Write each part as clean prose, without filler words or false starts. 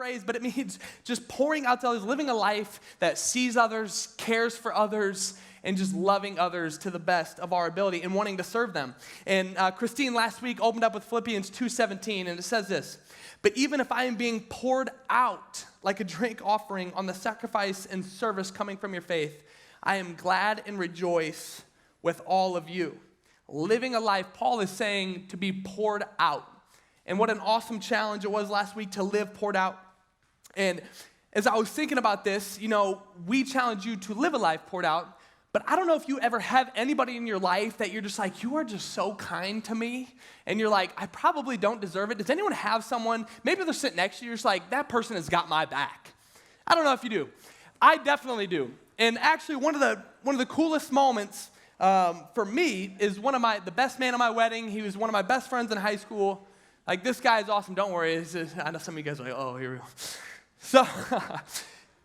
phrase, but it means just pouring out to others, living a life that sees others, cares for others, and just loving others to the best of our ability and wanting to serve them. And Christine last week opened up with Philippians 2:17, and it says this: "But even if I am being poured out like a drink offering on the sacrifice and service coming from your faith, I am glad and rejoice with all of you." Living a life, Paul is saying, to be poured out. And what an awesome challenge it was last week to live poured out. And as I was thinking about this, we challenge you to live a life poured out. But I don't know if you ever have anybody in your life that you're just like, you are just so kind to me. And you're like, I probably don't deserve it. Does anyone have someone, maybe they're sitting next to you, you're just like, that person has got my back. I don't know if you do. I definitely do. And actually one of the coolest moments for me is the best man at my wedding. He was one of my best friends in high school. Like, this guy is awesome. Don't worry. I know some of you guys are like, oh, here we go. So,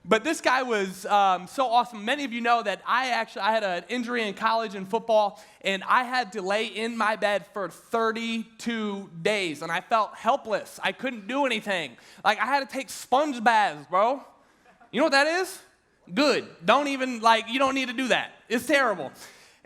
but this guy was so awesome. Many of you know that I had an injury in college in football, and I had to lay in my bed for 32 days, and I felt helpless. I couldn't do anything. Like, I had to take sponge baths, bro. You know what that is? Good. You don't need to do that. It's terrible.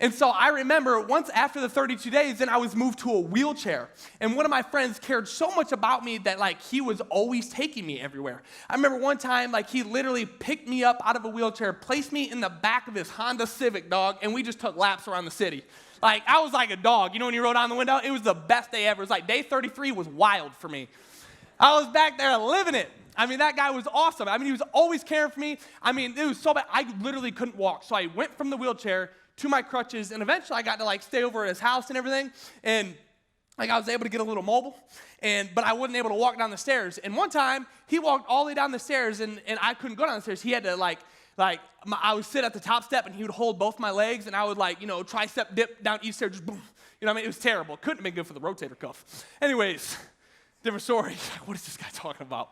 And so I remember once after the 32 days, then I was moved to a wheelchair. And one of my friends cared so much about me that he was always taking me everywhere. I remember one time he literally picked me up out of a wheelchair, placed me in the back of his Honda Civic, dog, and we just took laps around the city. I was like a dog. When you rolled down the window? It was the best day ever. It was day 33 was wild for me. I was back there living it. That guy was awesome. He was always caring for me. It was so bad. I literally couldn't walk. So I went from the wheelchair to my crutches, and eventually I got to stay over at his house and everything, and I was able to get a little mobile, but I wasn't able to walk down the stairs. And one time he walked all the way down the stairs, and I couldn't go down the stairs. He had to I would sit at the top step, and he would hold both my legs, and I would tricep dip down each stair, just boom. It was terrible. Couldn't have been good for the rotator cuff. Anyways, different story. What is this guy talking about?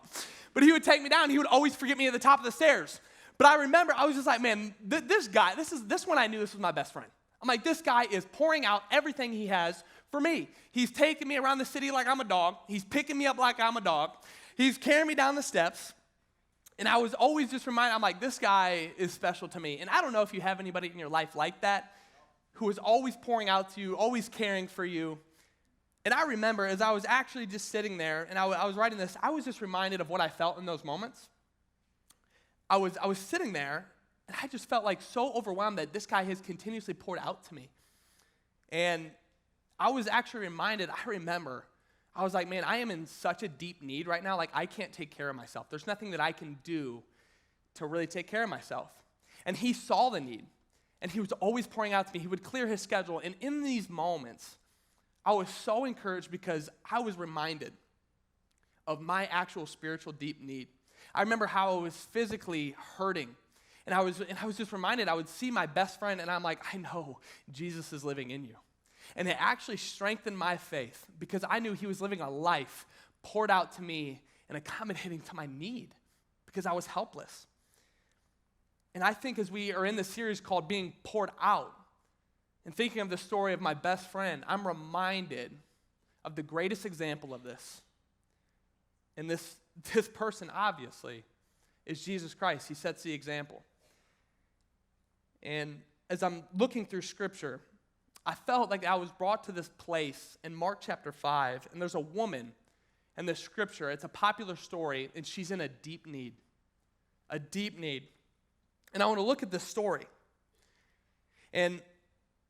But he would take me down. He would always forget me at the top of the stairs. But I remember, I was just like, man, this guy, this one I knew this was my best friend. I'm like, this guy is pouring out everything he has for me. He's taking me around the city like I'm a dog. He's picking me up like I'm a dog. He's carrying me down the steps. And I was always just reminded, I'm like, this guy is special to me. And I don't know if you have anybody in your life like that, who is always pouring out to you, always caring for you. And I remember, as I was actually just sitting there, and I was writing this, I was just reminded of what I felt in those moments. I was sitting there, and I just felt so overwhelmed that this guy has continuously poured out to me. And I was actually reminded, I remember, I was like, man, I am in such a deep need right now. I can't take care of myself. There's nothing that I can do to really take care of myself. And he saw the need, and he was always pouring out to me. He would clear his schedule. And in these moments, I was so encouraged because I was reminded of my actual spiritual deep need. I remember how I was physically hurting, and I was just reminded. I would see my best friend, and I'm like, I know Jesus is living in you. And it actually strengthened my faith because I knew he was living a life poured out to me and accommodating to my need because I was helpless. And I think as we are in this series called Being Poured Out, and thinking of the story of my best friend, I'm reminded of the greatest example of this. And this person, obviously, is Jesus Christ. He sets the example. And as I'm looking through Scripture, I felt like I was brought to this place in Mark chapter 5, and there's a woman in the Scripture. It's a popular story, and she's in a deep need. A deep need. And I want to look at this story. And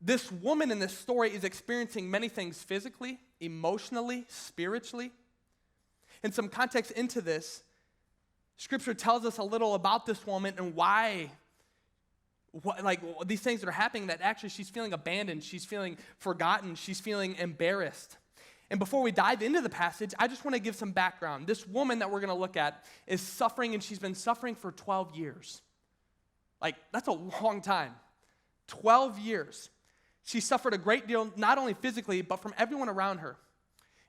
this woman in this story is experiencing many things physically, emotionally, spiritually. And some context into this, Scripture tells us a little about this woman and why, these things that are happening, that actually she's feeling abandoned, she's feeling forgotten, she's feeling embarrassed. And before we dive into the passage, I just want to give some background. This woman that we're going to look at is suffering, and she's been suffering for 12 years. That's a long time. 12 years. She suffered a great deal, not only physically, but from everyone around her.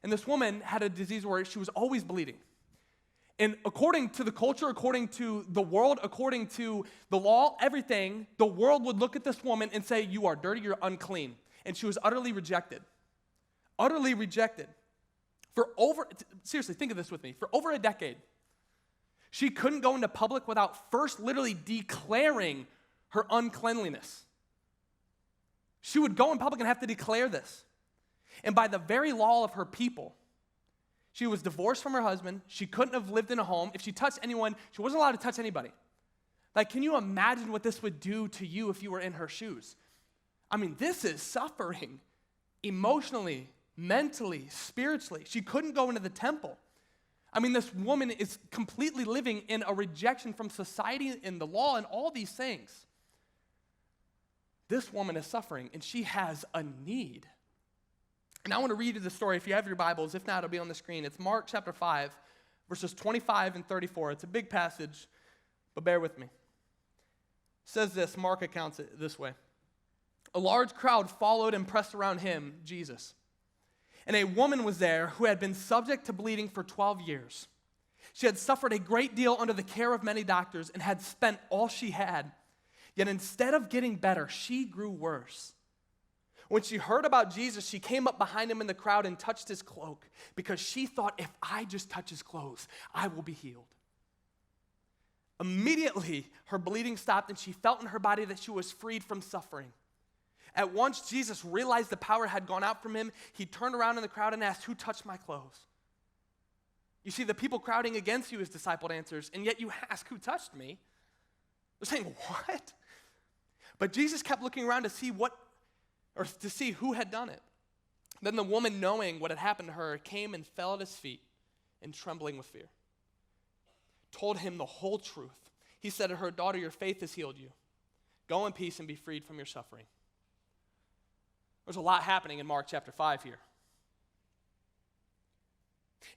And this woman had a disease where she was always bleeding. And according to the culture, according to the world, according to the law, everything, the world would look at this woman and say, you are dirty, you're unclean. And she was utterly rejected. Utterly rejected. Seriously, think of this with me. For over a decade, She couldn't go into public without first literally declaring her uncleanliness. She would go in public and have to declare this. And by the very law of her people, she was divorced from her husband. She couldn't have lived in a home. If she touched anyone, she wasn't allowed to touch anybody. Like, can you imagine what this would do to you if you were in her shoes? I mean, this is suffering emotionally, mentally, spiritually. She couldn't go into the temple. I mean, this woman is completely living in a rejection from society and the law and all these things. This woman is suffering, and she has a need. And I want to read you the story if you have your Bibles. If not, it'll be on the screen. It's Mark chapter 5, verses 25 and 34. It's a big passage, but bear with me. It says this, Mark accounts it this way. A large crowd followed and pressed around him, Jesus. And a woman was there who had been subject to bleeding for 12 years. She had suffered a great deal under the care of many doctors and had spent all she had. Yet instead of getting better, she grew worse. When she heard about Jesus, she came up behind him in the crowd and touched his cloak because she thought, if I just touch his clothes, I will be healed. Immediately, her bleeding stopped and she felt in her body that she was freed from suffering. At once, Jesus realized the power had gone out from him. He turned around in the crowd and asked, who touched my clothes? You see, the people crowding against you, his disciple answers, and yet you ask, who touched me? They're saying, what? But Jesus kept looking around to see who had done it. Then the woman, knowing what had happened to her, came and fell at his feet and trembling with fear. Told him the whole truth. He said to her, daughter, your faith has healed you. Go in peace and be freed from your suffering. There's a lot happening in Mark chapter 5 here.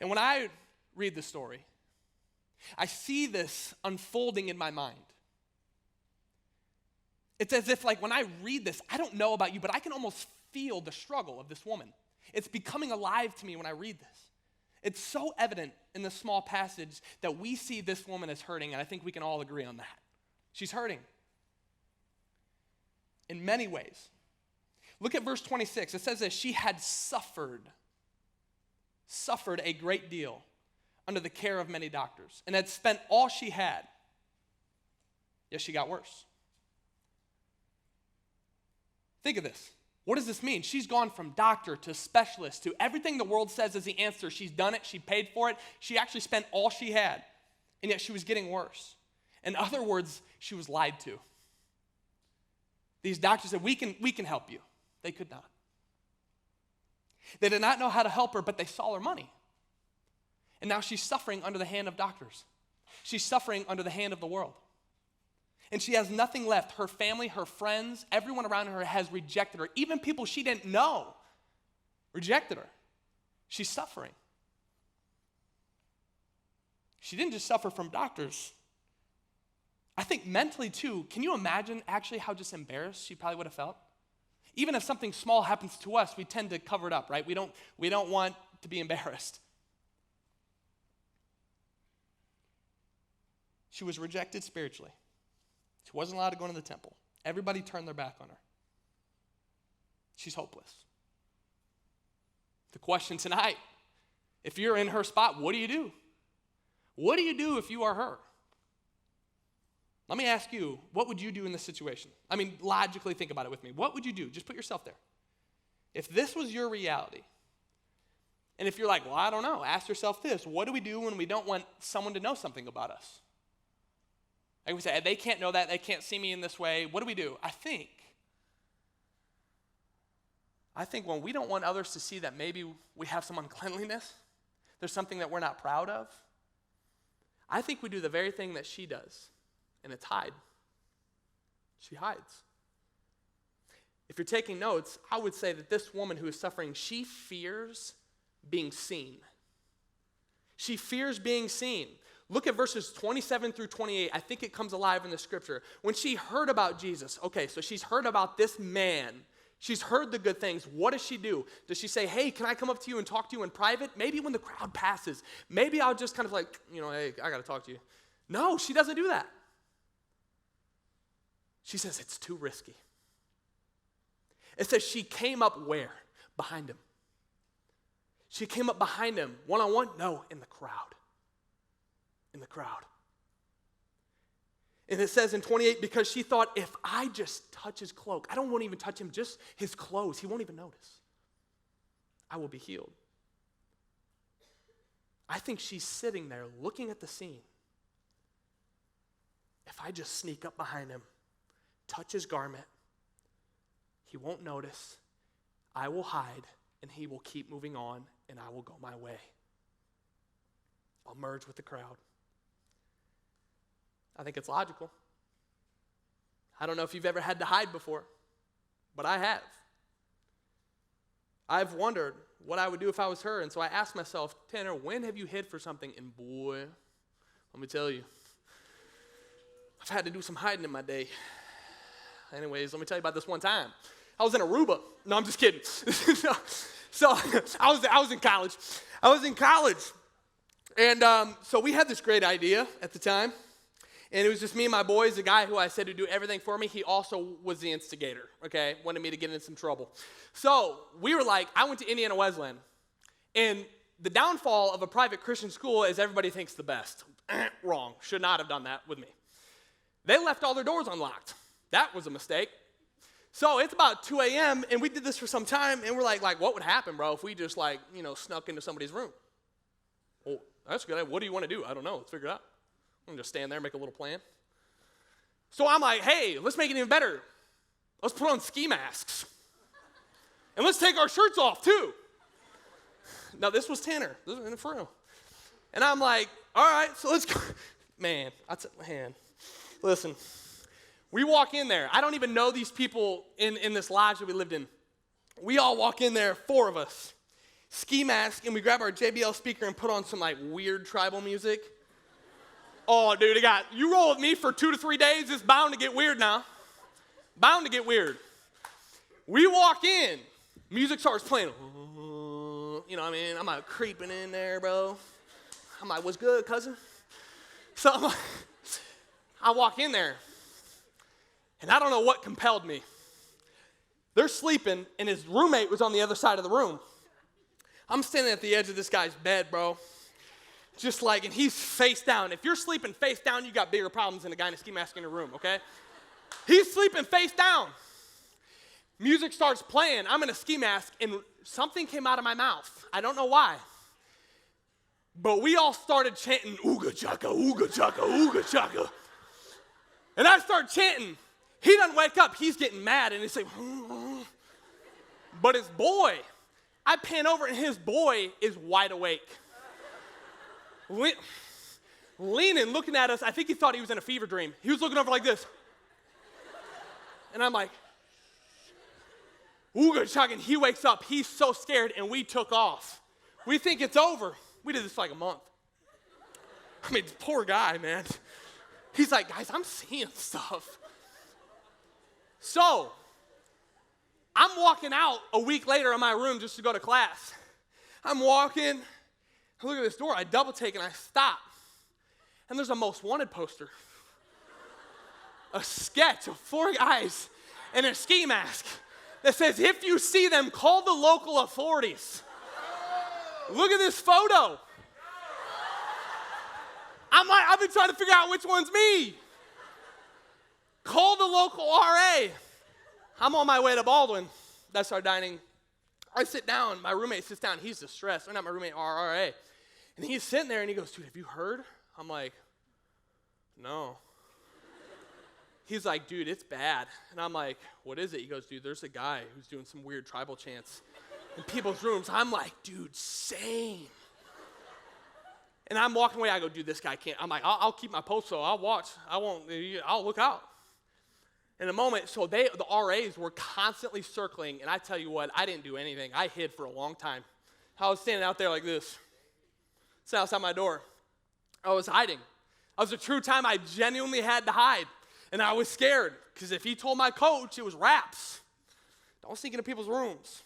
And when I read the story, I see this unfolding in my mind. It's as if, like, when I read this, I don't know about you, but I can almost feel the struggle of this woman. It's becoming alive to me when I read this. It's so evident in this small passage that we see this woman as hurting, and I think we can all agree on that. She's hurting in many ways. Look at verse 26. It says that she had suffered a great deal under the care of many doctors and had spent all she had. Yet she got worse. Think of this. What does this mean? She's gone from doctor to specialist to everything the world says is the answer. She's done it. She paid for it. She actually spent all she had, and yet she was getting worse. In other words, she was lied to. These doctors said, we can help you. They could not. They did not know how to help her, but they saw her money. And now she's suffering under the hand of doctors. She's suffering under the hand of the world. And she has nothing left. Her family, her friends, everyone around her has rejected her. Even people she didn't know rejected her. She's suffering. She didn't just suffer from doctors. I think mentally too, can you imagine actually how just embarrassed she probably would have felt? Even if something small happens to us, we tend to cover it up, right? We don't want to be embarrassed. She was rejected spiritually. She wasn't allowed to go into the temple. Everybody turned their back on her. She's hopeless. The question tonight, if you're in her spot, what do you do? What do you do if you are her? Let me ask you, what would you do in this situation? I mean, logically think about it with me. What would you do? Just put yourself there. If this was your reality, and if you're like, well, I don't know, ask yourself this. What do we do when we don't want someone to know something about us? Like we say, they can't know that. They can't see me in this way. What do? I think when we don't want others to see that maybe we have some uncleanliness, there's something that we're not proud of, I think we do the very thing that she does. And it's hide. She hides. If you're taking notes, I would say that this woman who is suffering, she fears being seen. She fears being seen. Look at verses 27 through 28. I think it comes alive in the scripture. When she heard about Jesus, okay, so she's heard about this man. She's heard the good things. What does she do? Does she say, hey, can I come up to you and talk to you in private? Maybe when the crowd passes. Maybe I'll just kind of like, hey, I got to talk to you. No, she doesn't do that. She says it's too risky. It says she came up where? Behind him. She came up behind him one-on-one? No, in the crowd. In the crowd. And it says in 28, because she thought, if I just touch his cloak, I don't want to even touch him, just his clothes, he won't even notice. I will be healed. I think she's sitting there looking at the scene. If I just sneak up behind him, touch his garment, he won't notice, I will hide, and he will keep moving on, and I will go my way. I'll merge with the crowd. I think it's logical. I don't know if you've ever had to hide before, but I have. I've wondered what I would do if I was her, and so I asked myself, Tanner, when have you hid for something? And boy, let me tell you, I've had to do some hiding in my day. Anyways, let me tell you about this one time. I was in Aruba. No, I'm just kidding. So I was in college. And so we had this great idea at the time. And it was just me and my boys. The guy who I said would do everything for me, he also was the instigator, okay? Wanted me to get in some trouble. So we were like, I went to Indiana Wesleyan. And the downfall of a private Christian school is everybody thinks the best. Wrong. Should not have done that with me. They left all their doors unlocked. That was a mistake. So it's about 2 a.m., and we did this for some time, and we're like, what would happen, bro, if we just, snuck into somebody's room? Well, that's a good idea. What do you want to do? I don't know. Let's figure it out. I'm going to just stand there and make a little plan. So I'm like, hey, let's make it even better. Let's put on ski masks. And let's take our shirts off, too. Now, this was Tanner. This was for real. And I'm like, all right, so let's go. Man, listen. We walk in there. I don't even know these people in this lodge that we lived in. We all walk in there, 4 of us. Ski mask, and we grab our JBL speaker and put on some weird tribal music. Oh, dude, you roll with me for 2 to 3 days, it's bound to get weird now. Bound to get weird. We walk in, music starts playing. You know what I mean? I'm creeping in there, bro. I'm like, what's good, cousin? So I walk in there, and I don't know what compelled me. They're sleeping, and his roommate was on the other side of the room. I'm standing at the edge of this guy's bed, bro. And he's face down. If you're sleeping face down, you got bigger problems than a guy in a ski mask in your room, okay? He's sleeping face down. Music starts playing. I'm in a ski mask, and something came out of my mouth. I don't know why. But we all started chanting, ooga chaka, ooga chaka, ooga chaka. And I start chanting. He doesn't wake up. He's getting mad, and he's like, but his boy, I pan over, and his boy is wide awake. Leaning, looking at us. I think he thought he was in a fever dream. He was looking over like this. And I'm like, ooga chaka, and he wakes up. He's so scared, and we took off. We think it's over. We did this for a month. I mean, poor guy, man. He's like, guys, I'm seeing stuff. So, I'm walking out a week later in my room just to go to class. I'm walking. I look at this door. I double take and I stop. And there's a most wanted poster. A sketch of 4 guys in a ski mask that says, if you see them, call the local authorities. Look at this photo. I've been trying to figure out which one's me. Call the local RA. I'm on my way to Baldwin. That's our dining. I sit down. My roommate sits down. He's distressed. Or not my roommate, our RA. And he's sitting there, and he goes, dude, have you heard? I'm like, no. He's like, dude, it's bad. And I'm like, what is it? He goes, dude, there's a guy who's doing some weird tribal chants in people's rooms. I'm like, dude, same. And I'm walking away. I go, dude, this guy can't. I'm like, I'll keep my post, so I'll watch. I'll look out. In a moment, so the RAs were constantly circling, and I tell you what, I didn't do anything. I hid for a long time. I was standing out there like this, sitting outside my door. I was hiding. It was a true time I genuinely had to hide, and I was scared, because if he told my coach, it was raps. Don't sneak into people's rooms.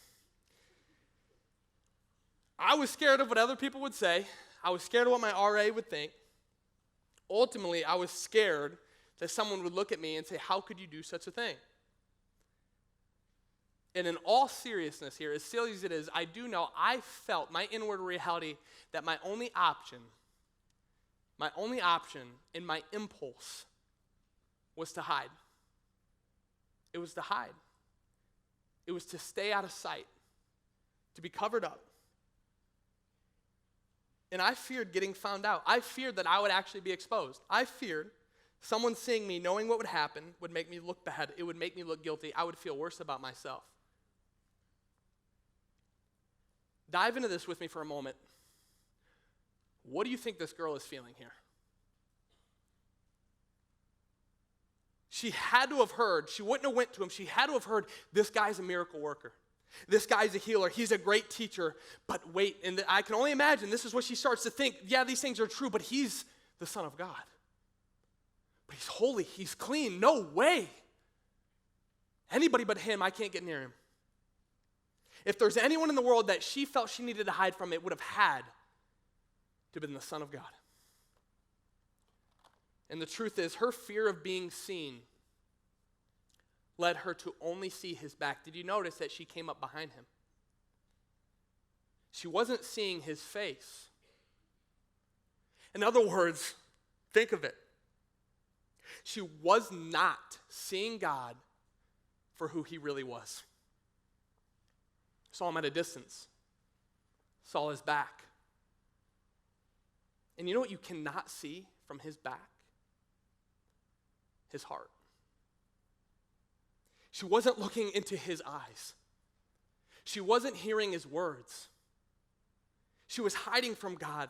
I was scared of what other people would say. I was scared of what my RA would think. Ultimately, I was scared that someone would look at me and say, how could you do such a thing? And in all seriousness here, as silly as it is, I do know I felt my inward reality that my only option and my impulse was to hide. It was to hide. It was to stay out of sight, to be covered up. And I feared getting found out. I feared that I would actually be exposed. I feared someone seeing me, knowing what would happen, would make me look bad. It would make me look guilty. I would feel worse about myself. Dive into this with me for a moment. What do you think this girl is feeling here? She had to have heard, she wouldn't have went to him, she had to have heard, this guy's a miracle worker. This guy's a healer. He's a great teacher. But wait, and I can only imagine this is what she starts to think. Yeah, these things are true, but he's the Son of God. But he's holy. He's clean. No way. Anybody but him, I can't get near him. If there's anyone in the world that she felt she needed to hide from, it would have had to have been the Son of God. And the truth is, her fear of being seen led her to only see his back. Did you notice that she came up behind him? She wasn't seeing his face. In other words, think of it. She was not seeing God for who he really was. Saw him at a distance. Saw his back. And you know what you cannot see from his back? His heart. She wasn't looking into his eyes. She wasn't hearing his words. She was hiding from God.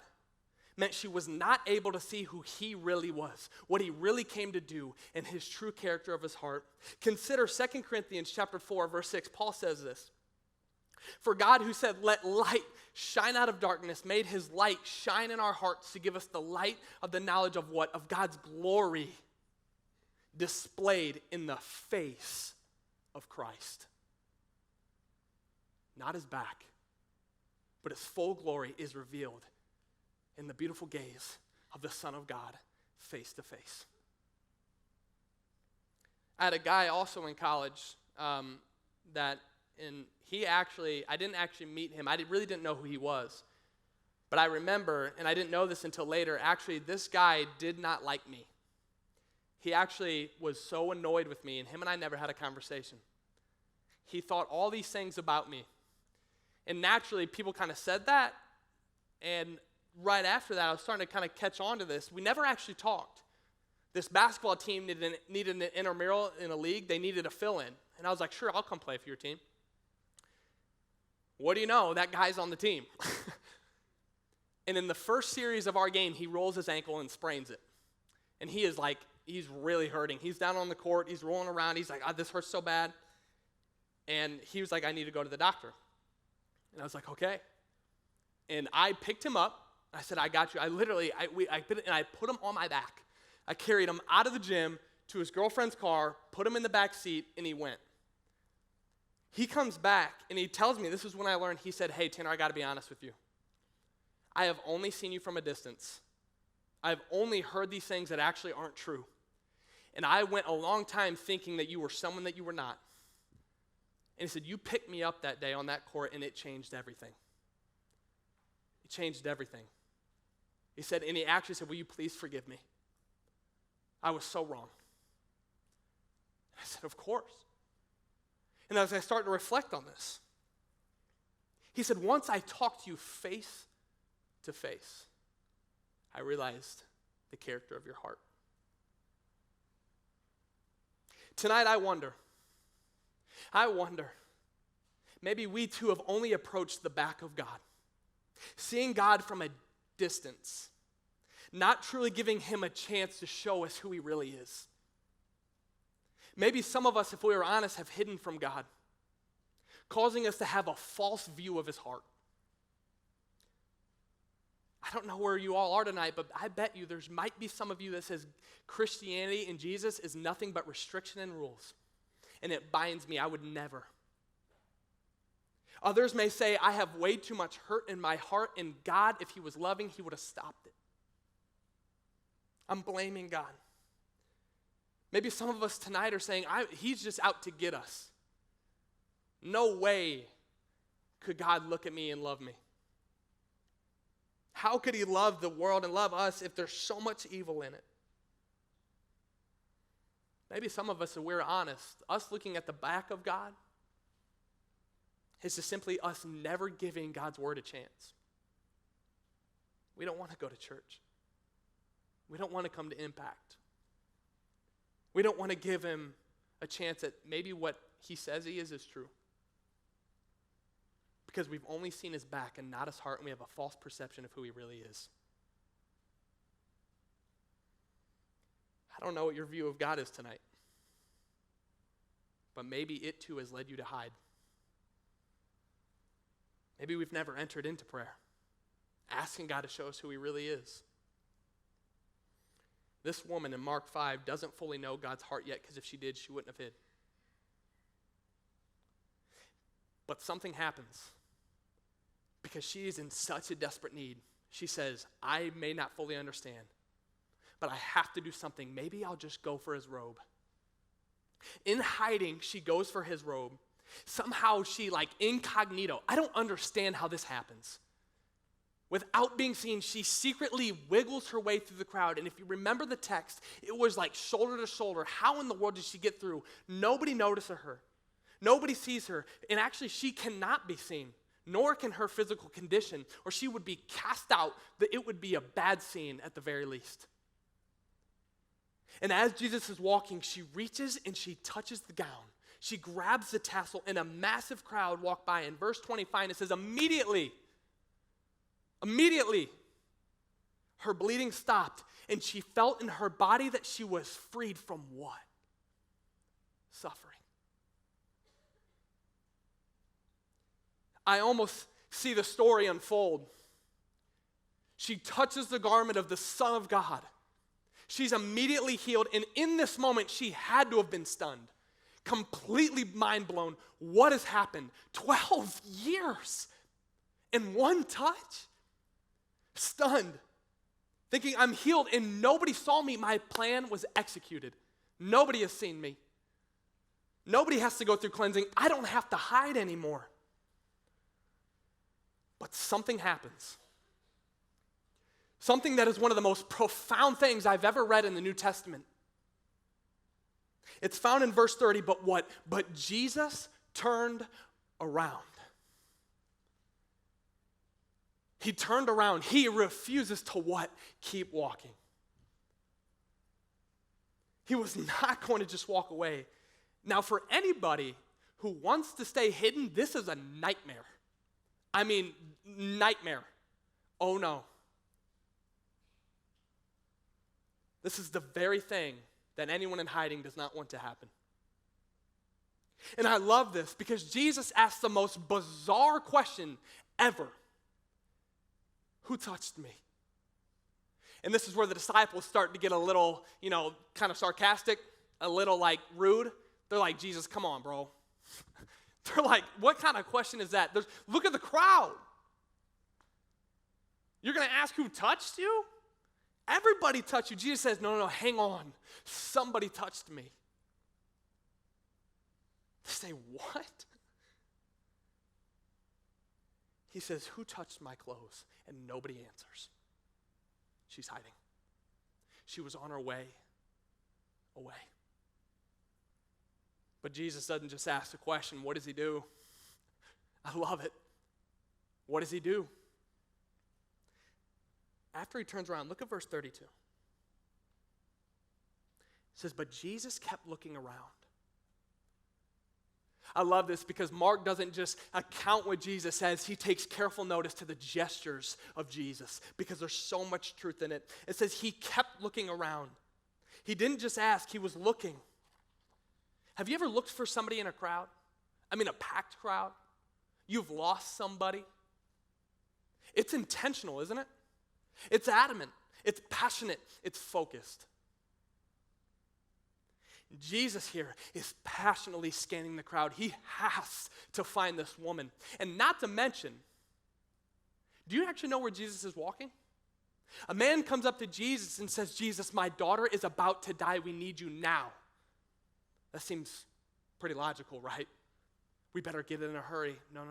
Meant she was not able to see who he really was, what he really came to do, and his true character of his heart. Consider 2 Corinthians chapter 4, verse 6. Paul says this. For God, who said, let light shine out of darkness, made his light shine in our hearts to give us the light of the knowledge of what? Of God's glory displayed in the face of Christ. Not his back, but his full glory is revealed in the beautiful gaze of the Son of God face to face. I had a guy also in college I didn't actually meet him. I really didn't know who he was. But I remember, and I didn't know this until later, actually this guy did not like me. He actually was so annoyed with me, and him and I never had a conversation. He thought all these things about me. And naturally, people kind of said that, and right after that, I was starting to kind of catch on to this. We never actually talked. This basketball team needed an intramural in a league. They needed a fill-in. And I was like, sure, I'll come play for your team. What do you know? That guy's on the team. And in the first series of our game, he rolls his ankle and sprains it. And he's really hurting. He's down on the court. He's rolling around. He's like, this hurts so bad. And he was like, I need to go to the doctor. And I was like, okay. And I picked him up. I said, I got you. I put him on my back. I carried him out of the gym to his girlfriend's car, put him in the back seat, and he went. He comes back, and he tells me, this is when I learned, he said, hey, Tanner, I got to be honest with you. I have only seen you from a distance. I've only heard these things that actually aren't true. And I went a long time thinking that you were someone that you were not. And he said, you picked me up that day on that court, and it changed everything. It changed everything. He said, and he actually said, will you please forgive me? I was so wrong. I said, of course. And as I started to reflect on this, he said, once I talked to you face to face, I realized the character of your heart. Tonight, I wonder, maybe we too have only approached the back of God, seeing God from a distance, not truly giving him a chance to show us who he really is. Maybe some of us, if we were honest, have hidden from God, causing us to have a false view of his heart. I don't know where you all are tonight, but I bet you there might be some of you that says Christianity and Jesus is nothing but restriction and rules, and it binds me. I would never. Others may say, I have way too much hurt in my heart, and God, if he was loving, he would have stopped it. I'm blaming God. Maybe some of us tonight are saying, he's just out to get us. No way could God look at me and love me. How could he love the world and love us if there's so much evil in it? Maybe some of us, if we're honest, us looking at the back of God is just simply us never giving God's word a chance. We don't want to go to church. We don't want to come to Impact. We don't want to give him a chance that maybe what he says he is true. Because we've only seen his back and not his heart, and we have a false perception of who he really is. I don't know what your view of God is tonight, but maybe it too has led you to hide. Maybe we've never entered into prayer, asking God to show us who he really is. This woman in Mark 5 doesn't fully know God's heart yet, because if she did, she wouldn't have hid. But something happens because she is in such a desperate need. She says, I may not fully understand, but I have to do something. Maybe I'll just go for his robe. In hiding, she goes for his robe. Somehow she, incognito. I don't understand how this happens. Without being seen, she secretly wiggles her way through the crowd. And if you remember the text, it was like shoulder to shoulder. How in the world did she get through? Nobody notices her. Nobody sees her. And actually, she cannot be seen, nor can her physical condition, or she would be cast out. It would be a bad scene at the very least. And as Jesus is walking, she reaches and she touches the gown. She grabs the tassel, and a massive crowd walk by. In verse 25, it says, immediately, her bleeding stopped, and she felt in her body that she was freed from what? Suffering. I almost see the story unfold. She touches the garment of the Son of God. She's immediately healed, and in this moment, she had to have been stunned, completely mind blown. What has happened? 12 years in one touch? Stunned, thinking I'm healed, and nobody saw me. My plan was executed. Nobody has seen me. Nobody has to go through cleansing. I don't have to hide anymore. But something happens. Something that is one of the most profound things I've ever read in the New Testament. It's found in verse 30, but what? But Jesus turned around. He turned around. He refuses to what? Keep walking. He was not going to just walk away. Now, for anybody who wants to stay hidden, this is a nightmare. I mean, nightmare. Oh no. This is the very thing that anyone in hiding does not want to happen. And I love this because Jesus asked the most bizarre question ever. Who touched me? And this is where the disciples start to get a little, kind of sarcastic, a little rude. They're like, Jesus, come on, bro. They're like, what kind of question is that? Look at the crowd. You're going to ask who touched you? Everybody touched you. Jesus says, no, hang on. Somebody touched me. They say, what? He says, who touched my clothes? And nobody answers. She's hiding. She was on her way away. But Jesus doesn't just ask the question, what does he do? I love it. What does he do? After he turns around, look at verse 32. It says, but Jesus kept looking around. I love this because Mark doesn't just account what Jesus says. He takes careful notice to the gestures of Jesus because there's so much truth in it. It says he kept looking around. He didn't just ask, he was looking. Have you ever looked for somebody in a crowd? I mean, a packed crowd? You've lost somebody? It's intentional, isn't it? It's adamant. It's passionate. It's focused. Jesus here is passionately scanning the crowd. He has to find this woman. And not to mention, do you actually know where Jesus is walking? A man comes up to Jesus and says, Jesus, my daughter is about to die. We need you now. That seems pretty logical, right? We better get in a hurry. No.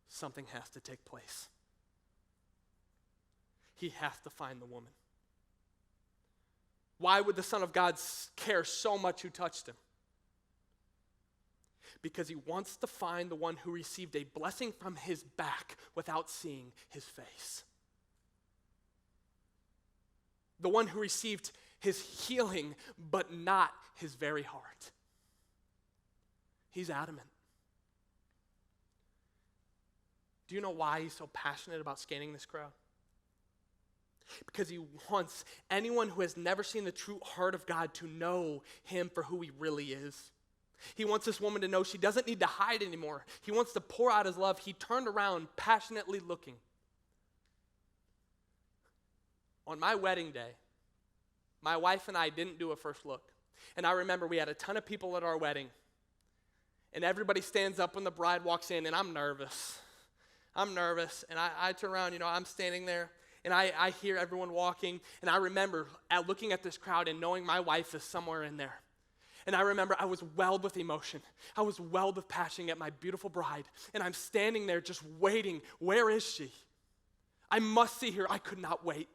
Something has to take place. He has to find the woman. Why would the Son of God care so much who touched him? Because he wants to find the one who received a blessing from his back without seeing his face. The one who received his healing, but not his very heart. He's adamant. Do you know why he's so passionate about scanning this crowd? Because he wants anyone who has never seen the true heart of God to know him for who he really is. He wants this woman to know she doesn't need to hide anymore. He wants to pour out his love. He turned around, passionately looking. On my wedding day, my wife and I didn't do a first look. And I remember we had a ton of people at our wedding. And everybody stands up when the bride walks in, and I'm nervous. And I turn around, I'm standing there, and I hear everyone walking. And I remember looking at this crowd and knowing my wife is somewhere in there. And I remember I was welled with emotion. I was welled with passion at my beautiful bride. And I'm standing there just waiting. Where is she? I must see her. I could not wait.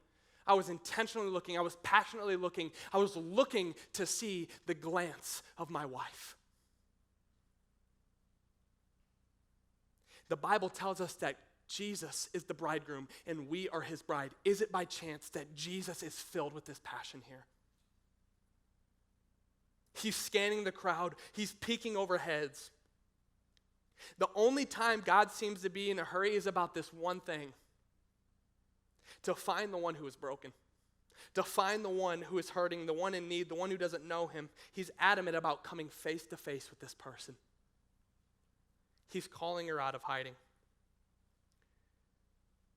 I was intentionally looking. I was passionately looking. I was looking to see the glance of my wife. The Bible tells us that Jesus is the bridegroom and we are his bride. Is it by chance that Jesus is filled with this passion here? He's scanning the crowd. He's peeking over heads. The only time God seems to be in a hurry is about this one thing: to find the one who is broken, to find the one who is hurting, the one in need, the one who doesn't know him. He's adamant about coming face to face with this person. He's calling her out of hiding.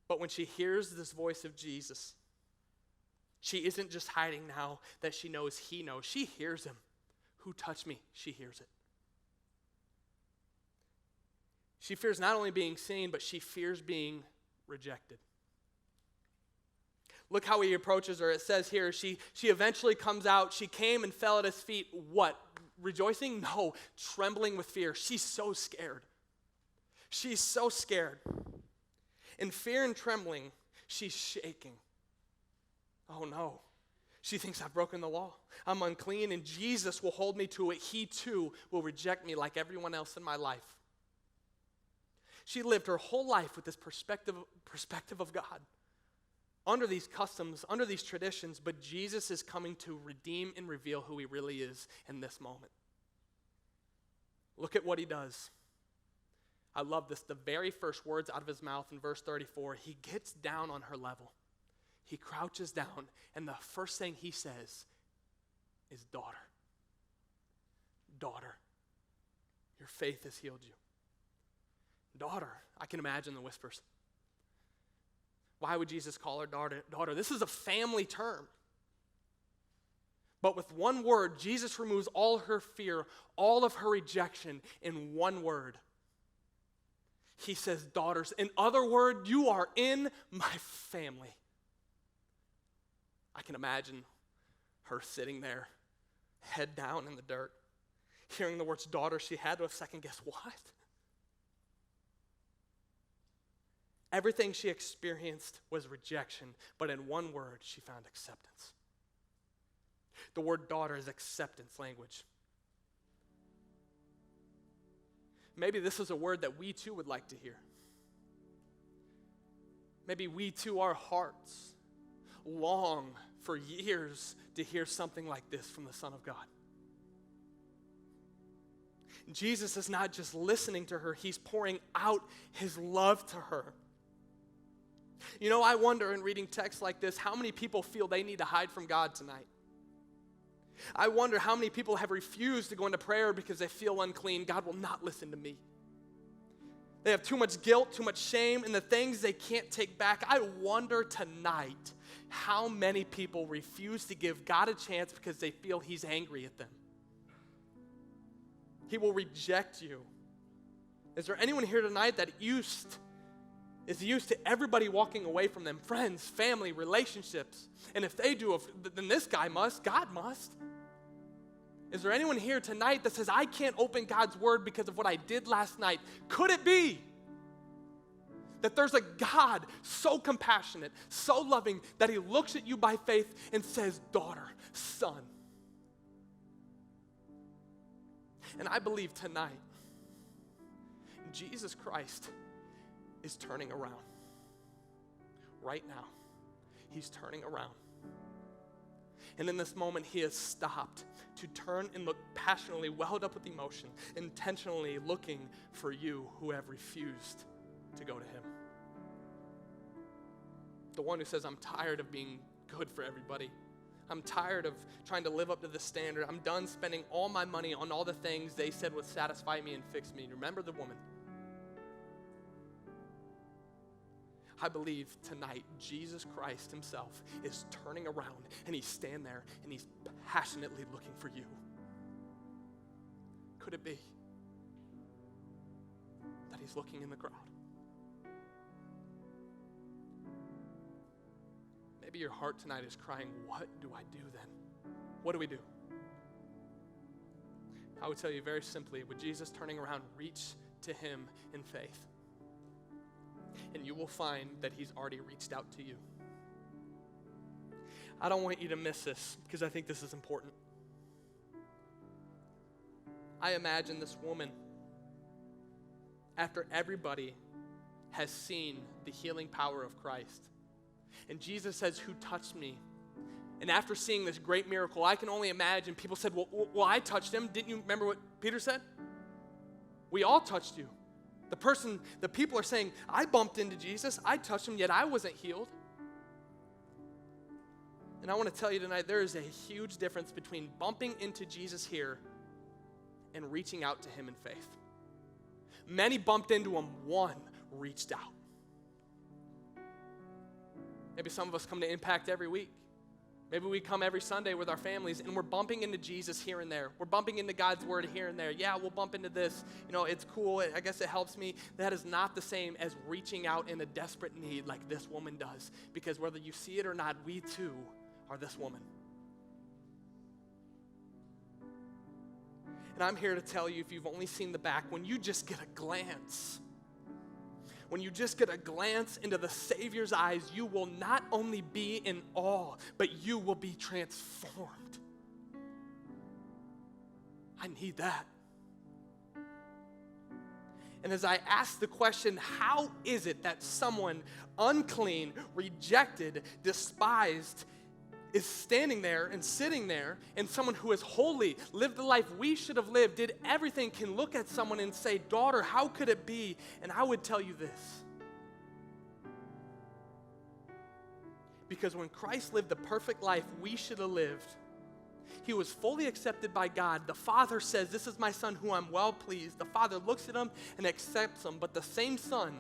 But when she hears this voice of Jesus, she isn't just hiding now that she knows he knows. She hears him. Who touched me? She hears it. She fears not only being seen, but she fears being rejected. Look how he approaches her. It says here, she eventually comes out. She came and fell at his feet. What? Rejoicing? No, trembling with fear. She's so scared. She's so scared. In fear and trembling, she's shaking. Oh no. She thinks I've broken the law. I'm unclean, and Jesus will hold me to it. He too will reject me like everyone else in my life. She lived her whole life with this perspective of God, under these customs, under these traditions, but Jesus is coming to redeem and reveal who he really is in this moment. Look at what he does. I love this. The very first words out of his mouth in verse 34, he gets down on her level. He crouches down, and the first thing he says is, daughter, your faith has healed you. Daughter, I can imagine the whispers. Why would Jesus call her daughter? This is a family term. But with one word, Jesus removes all her fear, all of her rejection in one word. He says, daughters. In other words, you are in my family. I can imagine her sitting there, head down in the dirt, hearing the words daughter. She had to have second-guessed, what? Everything she experienced was rejection, but in one word, she found acceptance. The word daughter is acceptance language. Maybe this is a word that we too would like to hear. Maybe we too, our hearts long for years to hear something like this from the Son of God. Jesus is not just listening to her, he's pouring out his love to her. I wonder in reading texts like this, how many people feel they need to hide from God tonight? I wonder how many people have refused to go into prayer because they feel unclean. God will not listen to me. They have too much guilt, too much shame, and the things they can't take back. I wonder tonight how many people refuse to give God a chance because they feel he's angry at them. He will reject you. Is there anyone here tonight that is used to everybody walking away from them? Friends, family, relationships. And if they do, then this guy must, God must. Is there anyone here tonight that says, I can't open God's word because of what I did last night? Could it be that there's a God so compassionate, so loving, that he looks at you by faith and says, daughter, son. And I believe tonight, Jesus Christ is turning around. Right now, he's turning around. And in this moment, he has stopped to turn and look passionately, welled up with emotion, intentionally looking for you who have refused to go to him. The one who says, I'm tired of being good for everybody. I'm tired of trying to live up to the standard. I'm done spending all my money on all the things they said would satisfy me and fix me. Remember the woman. I believe tonight Jesus Christ himself is turning around and he's standing there and he's passionately looking for you. Could it be that he's looking in the crowd? Maybe your heart tonight is crying, what do I do then? What do we do? I would tell you very simply, with Jesus turning around, reach to him in faith. And you will find that he's already reached out to you. I don't want you to miss this because I think this is important. I imagine this woman, after everybody has seen the healing power of Christ, and Jesus says, who touched me? And after seeing this great miracle, I can only imagine people said, well, I touched him. Didn't you remember what Peter said? We all touched you. The people are saying, I bumped into Jesus, I touched him, yet I wasn't healed. And I want to tell you tonight, there is a huge difference between bumping into Jesus here and reaching out to him in faith. Many bumped into him, one reached out. Maybe some of us come to Impact every week. Maybe we come every Sunday with our families and we're bumping into Jesus here and there. We're bumping into God's word here and there. Yeah, we'll bump into this. It's cool. I guess it helps me. That is not the same as reaching out in a desperate need like this woman does. Because whether you see it or not, we too are this woman. And I'm here to tell you, if you've only seen the back, when you just get a glance into the Savior's eyes, you will not only be in awe, but you will be transformed. I need that. And as I ask the question, how is it that someone unclean, rejected, despised, is standing there and sitting there, and someone who is holy, lived the life we should have lived, did everything, can look at someone and say, daughter, how could it be? And I would tell you this. Because when Christ lived the perfect life we should have lived, he was fully accepted by God. The Father says, this is my Son who I'm well pleased. The Father looks at him and accepts him, but the same Son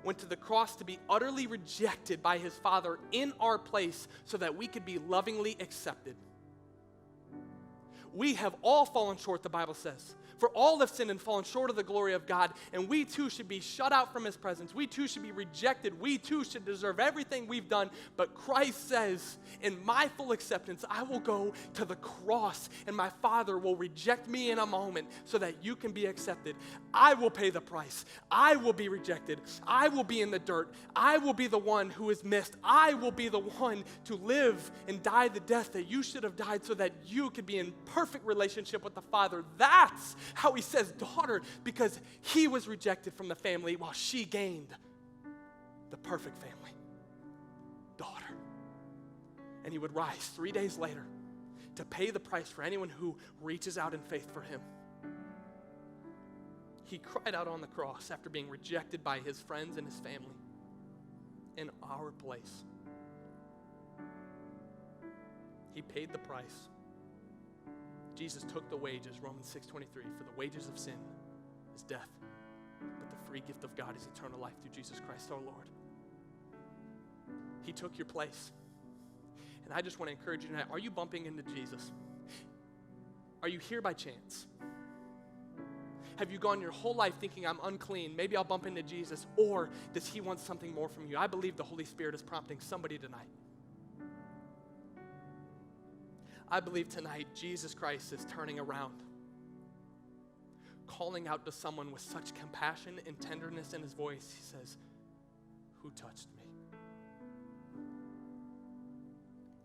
went to the cross to be utterly rejected by his Father in our place so that we could be lovingly accepted. We have all fallen short, the Bible says. For all have sinned and fallen short of the glory of God, and we too should be shut out from his presence. We too should be rejected. We too should deserve everything we've done. But Christ says, in my full acceptance, I will go to the cross, and my Father will reject me in a moment so that you can be accepted. I will pay the price. I will be rejected. I will be in the dirt. I will be the one who is missed. I will be the one to live and die the death that you should have died so that you could be in perfect relationship with the Father. That's how he says daughter, because he was rejected from the family while she gained the perfect family. Daughter. And he would rise 3 days later to pay the price for anyone who reaches out in faith for him. He cried out on the cross after being rejected by his friends and his family in our place. He paid the price. Jesus took the wages, Romans 6:23, for the wages of sin is death, but the free gift of God is eternal life through Jesus Christ our Lord. He took your place. And I just want to encourage you tonight, are you bumping into Jesus? Are you here by chance? Have you gone your whole life thinking, I'm unclean, maybe I'll bump into Jesus, or does he want something more from you? I believe the Holy Spirit is prompting somebody tonight. I believe tonight Jesus Christ is turning around, calling out to someone with such compassion and tenderness in his voice. He says, who touched me.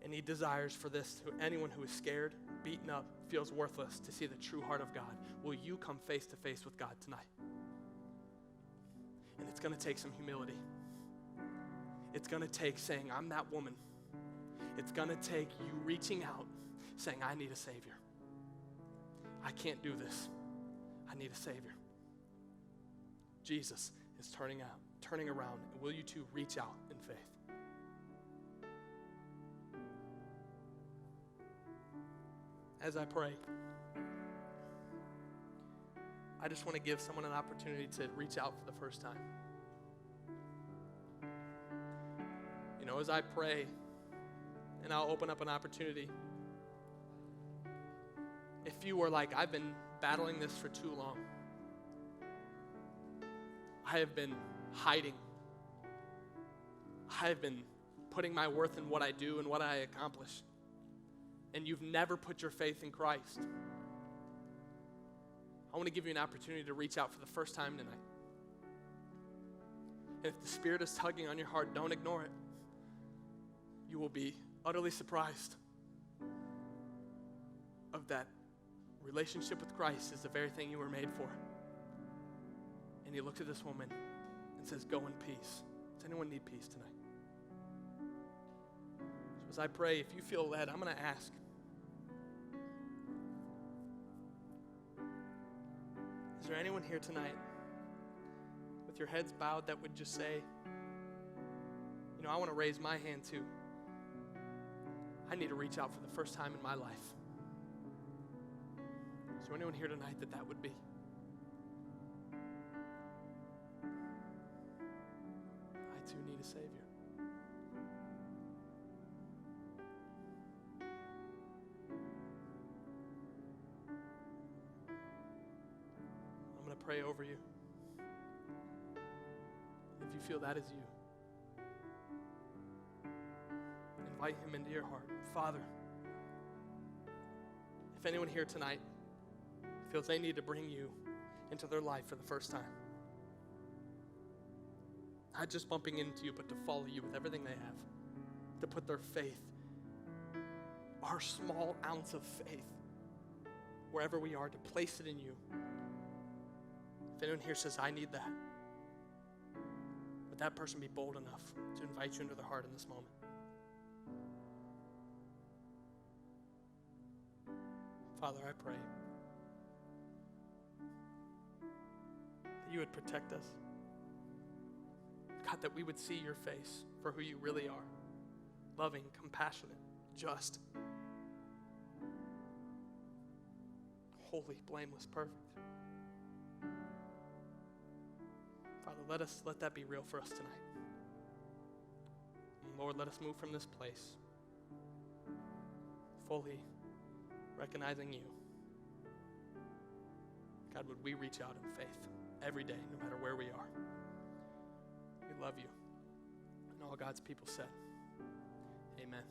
And he desires for this to anyone who is scared, beaten up, feels worthless, to see the true heart of God. Will you come face to face with God tonight? And it's going to take some humility. It's going to take saying, I'm that woman. It's going to take you reaching out, saying, I need a Savior. I can't do this. I need a Savior. Jesus is turning around. And will you too reach out in faith? As I pray, I just want to give someone an opportunity to reach out for the first time. You know, as I pray, and I'll open up an opportunity. If you were like, I've been battling this for too long. I have been hiding. I have been putting my worth in what I do and what I accomplish. And you've never put your faith in Christ. I want to give you an opportunity to reach out for the first time tonight. And if the Spirit is tugging on your heart, don't ignore it. You will be utterly surprised of that relationship with Christ is the very thing you were made for. And he looked at this woman and says, go in peace. Does anyone need peace tonight? So as I pray, if you feel led, I'm going to ask. Is there anyone here tonight with your heads bowed that would just say, you know, I want to raise my hand too. I need to reach out for the first time in my life. Is there anyone here tonight that would be? I too need a Savior. I'm going to pray over you. If you feel that is you, invite him into your heart. Father, if anyone here tonight feels they need to bring you into their life for the first time, not just bumping into you, but to follow you with everything they have, to put their faith, our small ounce of faith, wherever we are, to place it in you. If anyone here says, I need that, would that person be bold enough to invite you into their heart in this moment? Father, I pray that you would protect us. God, that we would see your face for who you really are. Loving, compassionate, just, holy, blameless, perfect. Father, let that be real for us tonight. And Lord, let us move from this place fully recognizing you. God, would we reach out in faith every day, no matter where we are. We love you. And all God's people said, amen.